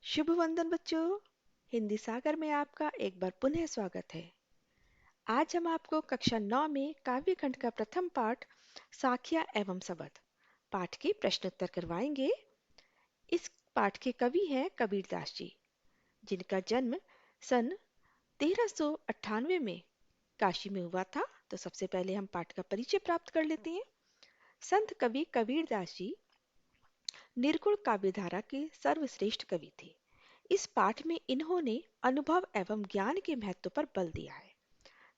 शुभ वंदन बच्चों। हिंदी सागर में आपका एक बार पुनः स्वागत है। आज हम आपको कक्षा 9 में काव्य खंड का प्रथम पाठ साखिया एवं सबद पाठ के प्रश्नोत्तर करवाएंगे। इस पाठ के कवि हैं कबीरदास जी, जिनका जन्म सन 1398 में काशी में हुआ था। तो सबसे पहले हम पाठ का परिचय प्राप्त कर लेते हैं। संत कवि कबीरदास जी निर्गुण काव्यधारा के सर्वश्रेष्ठ कवि थे। इस पाठ में इन्होंने अनुभव एवं ज्ञान के महत्व पर बल दिया है।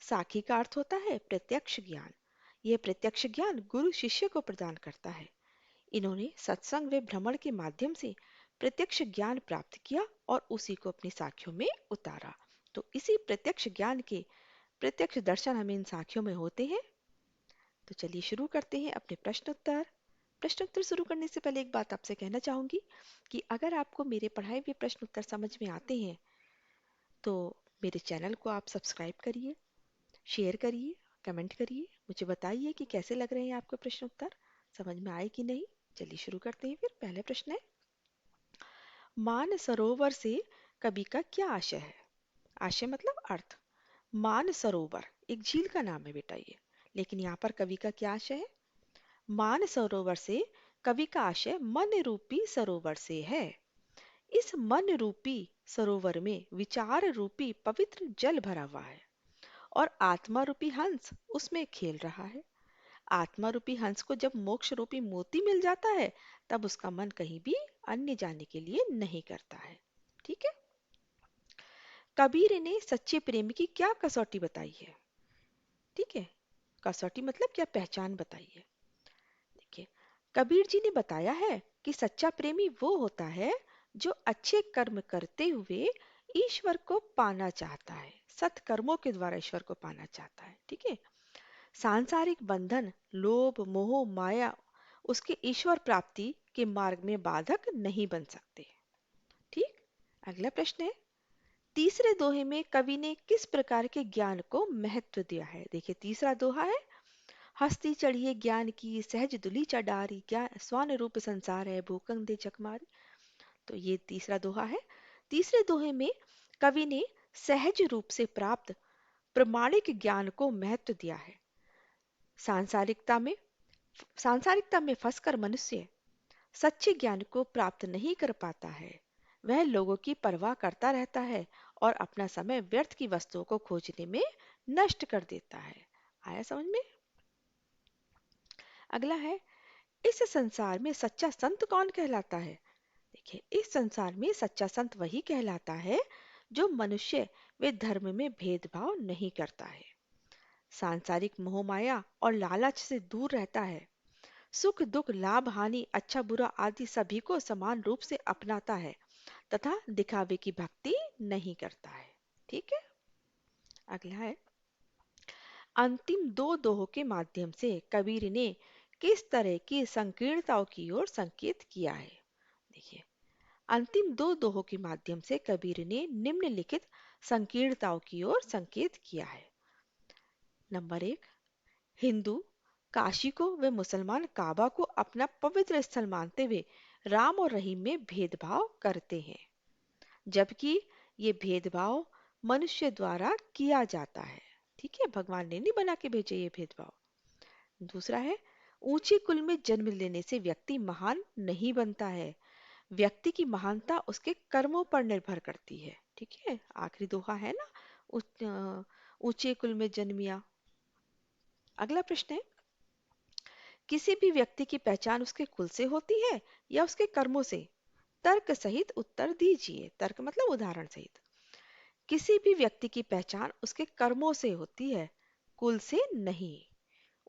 साखी का अर्थ होता है प्रत्यक्ष ज्ञान। यह प्रत्यक्ष ज्ञान गुरु शिष्य को प्रदान करता है। इन्होंने सत्संग व भ्रमण के माध्यम से प्रत्यक्ष ज्ञान प्राप्त किया और उसी को अपनी साखियों में उतारा। तो इसी प्रत्यक्ष ज्ञान के प्रत्यक्ष दर्शन हमें इन साखियों में होते हैं। तो चलिए शुरू करते हैं अपने प्रश्नोत्तर। प्रश्नोत्तर शुरू करने से पहले एक बात आपसे कहना चाहूंगी कि अगर आपको मेरे पढ़ाए हुए प्रश्नोत्तर समझ में आते हैं तो मेरे चैनल को आप सब्सक्राइब करिए, शेयर करिए, कमेंट करिए, मुझे बताइए कि कैसे लग रहे हैं आपको प्रश्नोत्तर, समझ में आए कि नहीं। चलिए शुरू करते हैं। फिर पहले प्रश्न है, मान सरोवर से कवि का क्या आशय है? आशय मतलब अर्थ। मान सरोवर एक झील का नाम है बेटा ये, लेकिन यहाँ पर कवि का क्या आशय है? मान सरोवर से कवि का आशय मन रूपी सरोवर से है। इस मन रूपी सरोवर में विचार रूपी पवित्र जल भरा हुआ है और आत्मा रूपी हंस उसमें खेल रहा है। आत्मा रूपी हंस को जब मोक्ष रूपी मोती मिल जाता है तब उसका मन कहीं भी अन्य जाने के लिए नहीं करता है। ठीक है। कबीर ने सच्चे प्रेम की क्या कसौटी बताई है? ठीक है, कसौटी मतलब क्या पहचान बताई है। देखिए, कबीर जी ने बताया है कि सच्चा प्रेमी वो होता है जो अच्छे कर्म करते हुए ईश्वर को पाना चाहता है, सत्कर्मों के द्वारा ईश्वर को पाना चाहता है। ठीक है। सांसारिक बंधन, लोभ, मोह, माया उसके ईश्वर प्राप्ति के मार्ग में बाधक नहीं बन सकते। ठीक। अगला प्रश्न है, तीसरे दोहे में कवि ने किस प्रकार के ज्ञान को महत्व दिया है? देखिए, तीसरा दोहा है, हस्ती चढ़िए ज्ञान की सहज दुली चढ़ारी, ज्ञान स्वान रूप संसार है भूखंग दे चकमारी। तो ये तीसरा दोहा है। तीसरे दोहे में कवि ने सहज रूप से प्राप्त प्रमाणिक ज्ञान को महत्व दिया है। सांसारिकता में सांसारिकता में फंसकर मनुष्य सच्चे ज्ञान को प्राप्त नहीं कर पाता है। वह लोगों की परवाह करता रहता है और अपना समय व्यर्थ की वस्तुओं को खोजने में नष्ट कर देता है। आया समझ में? अगला है, इस संसार में सच्चा संत कौन कहलाता है? देखिए, इस संसार में सच्चा संत वही कहलाता है जो मनुष्य व धर्म में भेदभाव नहीं करता है, सांसारिक मोह माया और लालच से दूर रहता है, सुख दुख लाभ हानि अच्छा बुरा आदि सभी को समान रूप से अपनाता है तथा दिखावे की भक्ति नहीं करता है। ठीक है। अगला है, अंतिम दो दोहों के माध्यम से कबीर ने किस तरह की संकीर्णताओं की ओर संकेत किया है? देखिए, अंतिम दो दोहों के माध्यम से कबीर ने निम्नलिखित संकीर्णताओं की ओर संकेत किया है। नंबर एक, हिंदू काशी को व मुसलमान काबा को अपना पवित्र स्थल मानते हुए राम और रहीम में भेदभाव करते हैं, जबकि ये भेदभाव मनुष्य द्वारा किया जाता है। ठीक है, भगवान ने नहीं बना के भेजे ये भेदभाव। दूसरा है, ऊंचे कुल में जन्म लेने से व्यक्ति महान नहीं बनता है, व्यक्ति की महानता उसके कर्मों पर निर्भर करती है। ठीक है, आखिरी दोहा है ना, ऊंचे कुल में जन्मिया। अगला प्रश्न है, किसी भी व्यक्ति की पहचान उसके कुल से होती है या उसके कर्मों से? तर्क सहित उत्तर दीजिए। तर्क मतलब उदाहरण सहित। किसी भी व्यक्ति की पहचान उसके कर्मों से होती है, कुल से नहीं।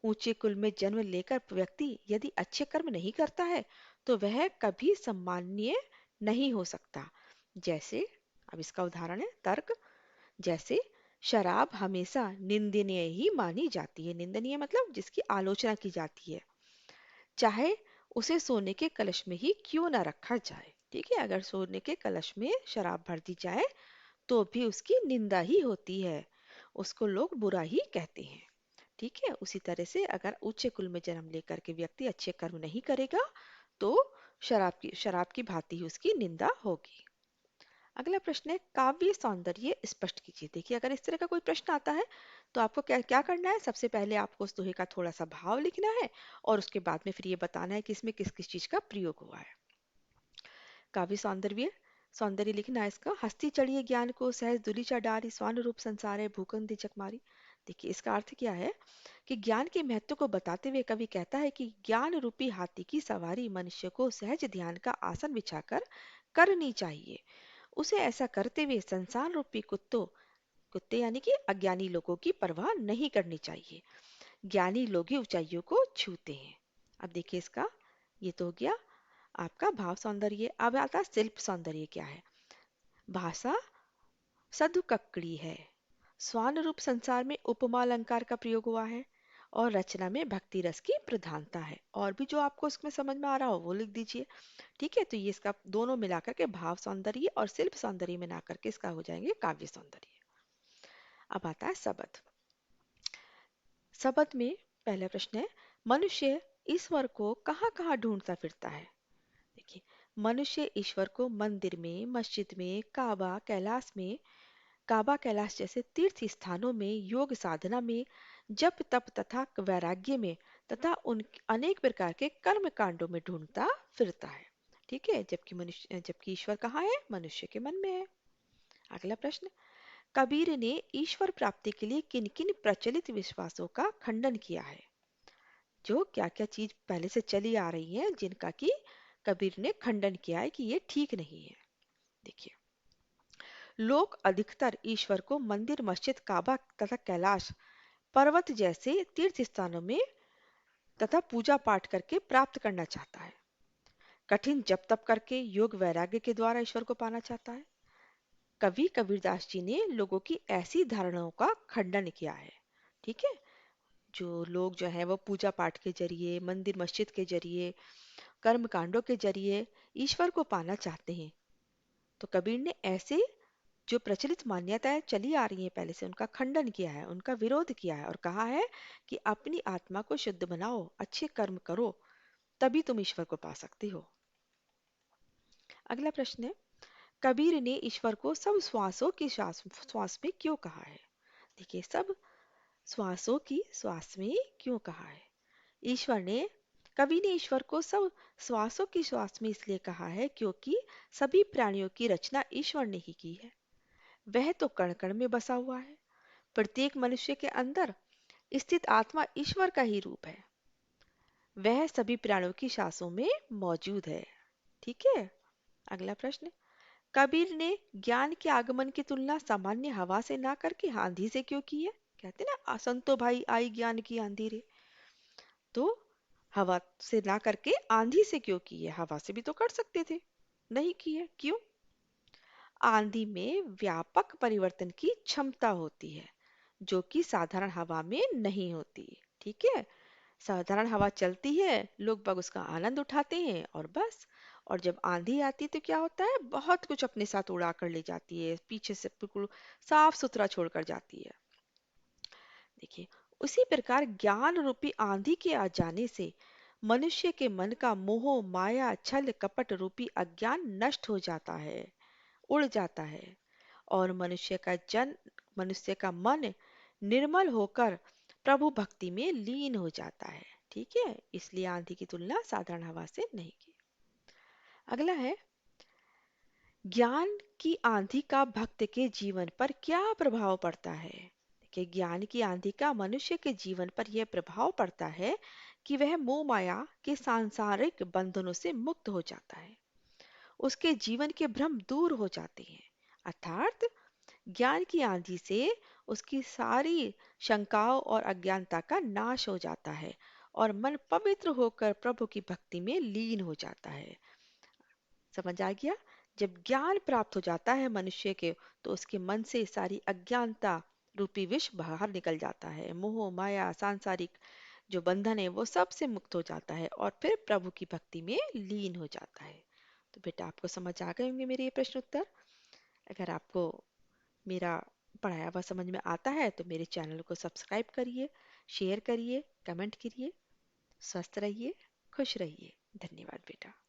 ऊंचे कुल में जन्म लेकर व्यक्ति यदि अच्छे कर्म नहीं करता है तो वह कभी सम्माननीय नहीं हो सकता। जैसे, अब इसका उदाहरण है तर्क, जैसे शराब हमेशा निंदनीय ही मानी जाती है। निंदनीय मतलब जिसकी आलोचना की जाती है, चाहे उसे सोने के कलश में ही क्यों ना रखा जाए। ठीक है, अगर सोने के कलश में शराब भर दी जाए तो भी उसकी निंदा ही होती है, उसको लोग बुरा ही कहते हैं। ठीक है, उसी तरह से अगर उच्च कुल में जन्म लेकर के व्यक्ति अच्छे कर्म नहीं करेगा तो शराब की भांति ही उसकी निंदा होगी। अगला प्रश्न है काव्य सौंदर्य स्पष्ट कीजिए। देखिए अगर इस तरह का कोई प्रश्न आता है तो आपको क्या क्या करना है, सबसे पहले आपको उस दोहे का थोड़ा सा भाव लिखना है और उसके बाद में फिर ये बताना है कि इसमें किस किस चीज का प्रयोग हुआ है। काव्य सौंदर्य, सौंदर्य लिखना है इसका, हस्ती चढ़िए ज्ञान को सहज दुली डारी स्वान रूप संसार है भूखंड दिचक मारी। देखिए इसका अर्थ क्या है कि ज्ञान के महत्व को बताते हुए कवि कहता है कि ज्ञान रूपी हाथी की सवारी मनुष्य को सहज ध्यान का आसन बिछाकर करनी चाहिए। उसे ऐसा करते हुए संसार रूपी कुत्तों, कुत्ते यानी कि अज्ञानी लोगों की परवाह नहीं करनी चाहिए। ज्ञानी लोग ही ऊंचाइयों को छूते हैं। अब देखिए इसका, ये तो हो गया आपका भाव सौंदर्य। अब आता है शिल्प सौंदर्य क्या है। भाषा सधु कक्कड़ी है, स्वान रूप संसार में उपमा अलंकार का प्रयोग हुआ है और रचना में भक्ति रस की प्रधानता है। और भी जो आपको इसमें समझ में आ रहा हो वो लिख दीजिए। ठीक है, तो ये इसका दोनों मिलाकर के भाव सौंदर्य और शिल्प सौंदर्य मिला करके इसका हो जाएंगे काव्य सौंदर्य। अब आता है शब्द। शब्द में पहला प्रश्न है मनुष्य ईश्वर को कहाँ कहाँ ढूंढता फिरता है। देखिए मनुष्य ईश्वर को मंदिर में, मस्जिद में, काबा कैलाश जैसे तीर्थ स्थानों में, योग साधना में, जप तप तथा वैराग्य में तथा उन अनेक प्रकार के कर्म कांडों में ढूंढता फिरता है। ठीक है, जबकि ईश्वर कहाँ है, मनुष्य के मन में है। अगला प्रश्न, कबीर ने ईश्वर प्राप्ति के लिए किन किन प्रचलित विश्वासों का खंडन किया है। जो क्या क्या चीज पहले से चली आ रही है जिनका कि कबीर ने खंडन किया है कि ये ठीक नहीं है। देखिए लोग अधिकतर ईश्वर को मंदिर, मस्जिद, काबा तथा कैलाश पर्वत जैसे तीर्थ स्थानों में तथा पूजा पाठ करके प्राप्त करना चाहता है। कठिन जप तप करके योग वैराग्य के द्वारा ईश्वर को पाना चाहता है। कवि कबीरदास जी ने लोगों की ऐसी धारणाओं का खंडन किया है। ठीक है, जो लोग जो है वो पूजा पाठ के जरिए, मंदिर मस्जिद के जरिए, कर्म कांडों के जरिए ईश्वर को पाना चाहते हैं, तो कबीर ने ऐसे जो प्रचलित मान्यताएं चली आ रही हैं पहले से, उनका खंडन किया है, उनका विरोध किया है और कहा है कि अपनी आत्मा को शुद्ध बनाओ, अच्छे कर्म करो, तभी तुम ईश्वर को पा सकते हो। अगला प्रश्न है कबीर ने ईश्वर को सब श्वासों की श्वास में क्यों कहा है। देखिए सब श्वासों की श्वास में क्यों कहा है। ईश्वर ने कवि ने ईश्वर को सब श्वासों की श्वास में इसलिए कहा है क्योंकि सभी प्राणियों की रचना ईश्वर ने ही की है। वह तो कण कण में बसा हुआ है। प्रत्येक मनुष्य के अंदर स्थित आत्मा ईश्वर का ही रूप है। वह सभी प्राणियों की सांसों में मौजूद है। ठीक है, अगला प्रश्न, कबीर ने ज्ञान के आगमन की तुलना सामान्य हवा से ना करके आंधी से क्यों की है। कहते ना संतो भाई आई ज्ञान की आंधी रे, तो हवा से ना करके आंधी से क्यों की है। हवा से भी तो कर सकते थे, नहीं की है, क्यों। आंधी में व्यापक परिवर्तन की क्षमता होती है जो कि साधारण हवा में नहीं होती। ठीक है, साधारण हवा चलती है, लोग बाग उसका आनंद उठाते हैं और बस। और जब आंधी आती है तो क्या होता है, बहुत कुछ अपने साथ उड़ा कर ले जाती है, पीछे से बिल्कुल साफ सुथरा छोड़कर जाती है। देखिए उसी प्रकार ज्ञान रूपी आंधी के आ जाने से मनुष्य के मन का मोह माया छल कपट रूपी अज्ञान नष्ट हो जाता है, उड़ जाता है और मनुष्य का मन निर्मल होकर प्रभु भक्ति में लीन हो जाता है। ठीक है, इसलिए आंधी की तुलना साधारण हवा से नहीं की। अगला है ज्ञान की आंधी का भक्त के जीवन पर क्या प्रभाव पड़ता है। देखिए ज्ञान की आंधी का मनुष्य के जीवन पर यह प्रभाव पड़ता है कि वह मोह माया के सांसारिक बंधनों से मुक्त हो जाता है। उसके जीवन के भ्रम दूर हो जाते हैं, अर्थात ज्ञान की आंधी से उसकी सारी शंकाओं और अज्ञानता का नाश हो जाता है और मन पवित्र होकर प्रभु की भक्ति में लीन हो जाता है। समझ आ गया, जब ज्ञान प्राप्त हो जाता है मनुष्य के तो उसके मन से सारी अज्ञानता रूपी विष बाहर निकल जाता है, मोह माया सांसारिक जो बंधन है वो सब से मुक्त हो जाता है और फिर प्रभु की भक्ति में लीन हो जाता है। तो बेटा आपको समझ आ गए होंगे मेरे ये प्रश्न उत्तर। अगर आपको मेरा पढ़ाया हुआ समझ में आता है तो मेरे चैनल को सब्सक्राइब करिए, शेयर करिए, कमेंट करिए। स्वस्थ रहिए, खुश रहिए। धन्यवाद बेटा।